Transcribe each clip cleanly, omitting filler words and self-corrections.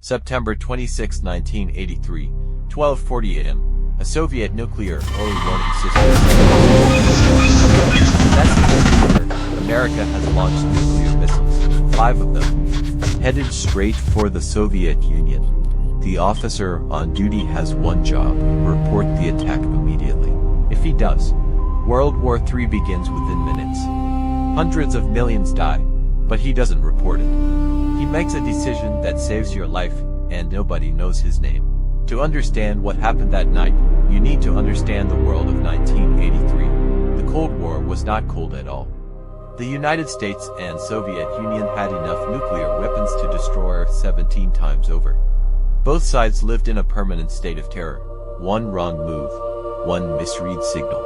September 26, 1983, 12:40 a.m. A Soviet nuclear early warning system. America has launched nuclear missiles, 5 of them, headed straight for the Soviet Union. The officer on duty has one job: report the attack immediately. If he does, World War III begins within minutes. Hundreds of millions die, but he doesn't report it. He makes a decision that saves your life, and nobody knows his name. To understand what happened that night, you need to understand the world of 1983. The Cold War was not cold at all. The United States and Soviet Union had enough nuclear weapons to destroy Earth 17 times over. Both sides lived in a permanent state of terror. One wrong move, one misread signal,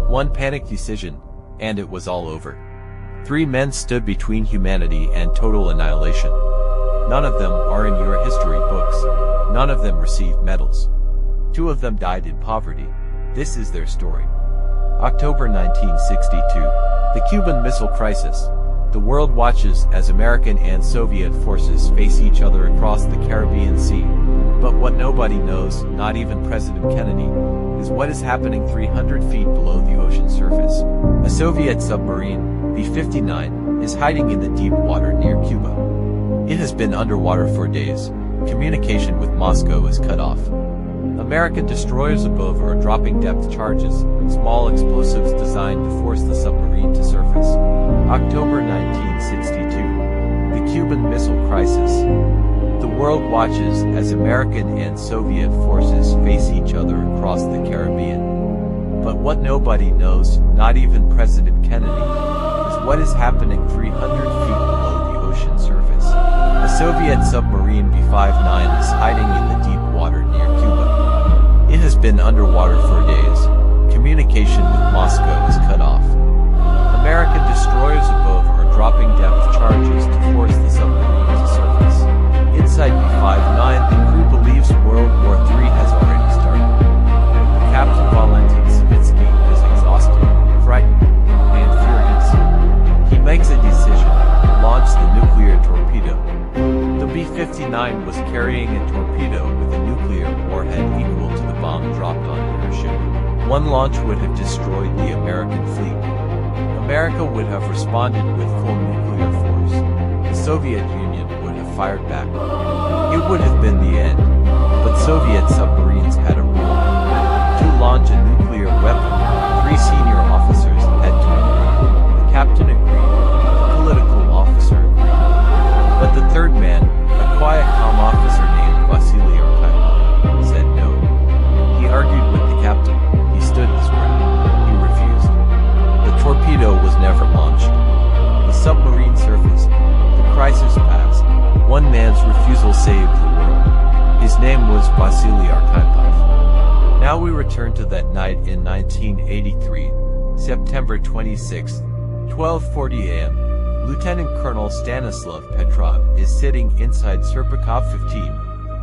one panic decision, and it was all over. 3 men stood between humanity and total annihilation. None of them are in your history books. None of them received medals. 2 of them died in poverty. This is their story. October 1962. The Cuban Missile Crisis. The world watches as American and Soviet forces face each other across the Caribbean Sea. But what nobody knows, not even President Kennedy, is what is happening 300 feet below the ocean surface. A Soviet submarine, B-59, is hiding in the deep water near Cuba. It has been underwater for days. Communication with Moscow is cut off. American destroyers above are dropping depth charges, small explosives designed to force the submarine to surface. October 1962. The Cuban Missile Crisis. The world watches as American and Soviet forces face each other across the Caribbean. But what nobody knows, not even President Kennedy, is what is happening 300 feet below the ocean surface. A Soviet submarine B-59 is hiding in the deep water near Cuba. It has been underwater for days. Communication with Moscow is cut off. American destroyers above are dropping depth charges to force the submarine to surface. Inside B-59, the crew believes World War III has already started. The Captain Valentin Savitsky is exhausted, frightened, and furious. He makes a decision: launch the nuclear torpedo. The B-59 was carrying a torpedo with a nuclear warhead equal to the bomb dropped on Hiroshima. One launch would have destroyed the American fleet. America would have responded with full nuclear force. The Soviet Union would have fired back. It would have been the end. But Soviet submarines had a rule. To launch a nuclear weapon, 3 senior officers had to agree. The captain agreed. The political officer agreed. But the third man, a quiet, calm officer named Vasili, said no. He argued with the captain. He stood his ground. He refused. The torpedo was never launched. The submarine surfaced. The crisis passed. One man's refusal saved the world. His name was Vasili Arkhipov. Now we return to that night in 1983, September 26, 12:40 a.m. Lieutenant Colonel Stanislav Petrov is sitting inside Serpukhov 15,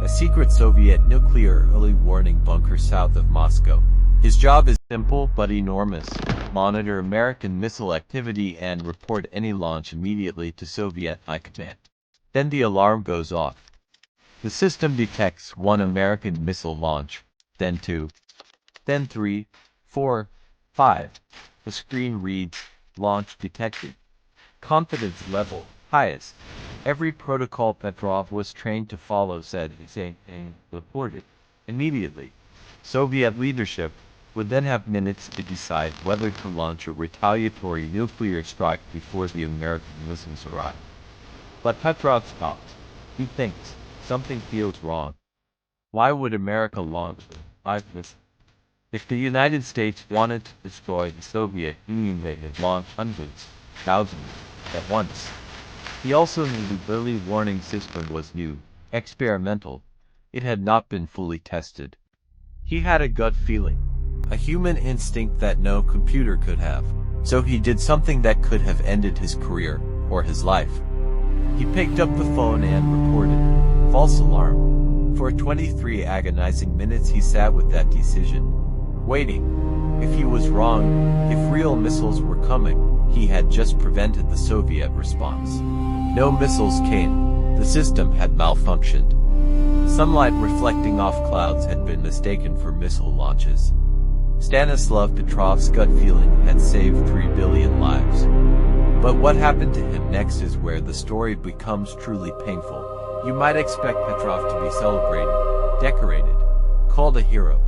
a secret Soviet nuclear early warning bunker south of Moscow. His job is simple but enormous: monitor American missile activity and report any launch immediately to Soviet High Command. Then the alarm goes off. The system detects 1 American missile launch, then 2, then 3, 4, 5. The screen reads, launch detected. Confidence level, highest. Every protocol Petrov was trained to follow said reported immediately. Soviet leadership would then have minutes to decide whether to launch a retaliatory nuclear strike before the American missiles arrive. But Petrov stops. He thinks something feels wrong. Why would America launch 5 missiles? If the United States wanted to destroy the Soviet Union, they had launched hundreds, thousands, at once. He also knew the early warning system was new, experimental. It had not been fully tested. He had a gut feeling, a human instinct that no computer could have. So he did something that could have ended his career, or his life. He picked up the phone and reported, false alarm. For 23 agonizing minutes he sat with that decision, waiting. If he was wrong, if real missiles were coming, he had just prevented the Soviet response. No missiles came. The system had malfunctioned. Sunlight reflecting off clouds had been mistaken for missile launches. Stanislav Petrov's gut feeling had saved 3 billion lives. But what happened to him next is where the story becomes truly painful. You might expect Petrov to be celebrated, decorated, called a hero.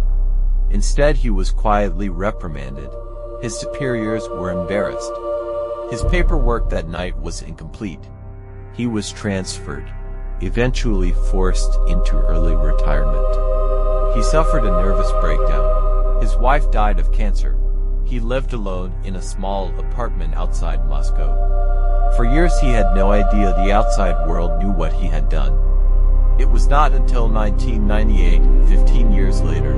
Instead, he was quietly reprimanded. His superiors were embarrassed. His paperwork that night was incomplete. He was transferred, eventually forced into early retirement. He suffered a nervous breakdown. His wife died of cancer. He lived alone in a small apartment outside Moscow. For years he had no idea the outside world knew what he had done. It was not until 1998, 15 years later,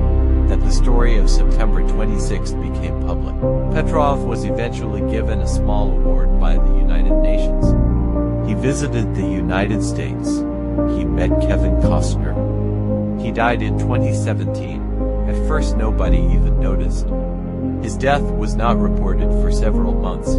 that the story of September 26th became public. Petrov was eventually given a small award by the United Nations. He visited the United States. He met Kevin Costner. He died in 2017. At first nobody even noticed. His death was not reported for several months.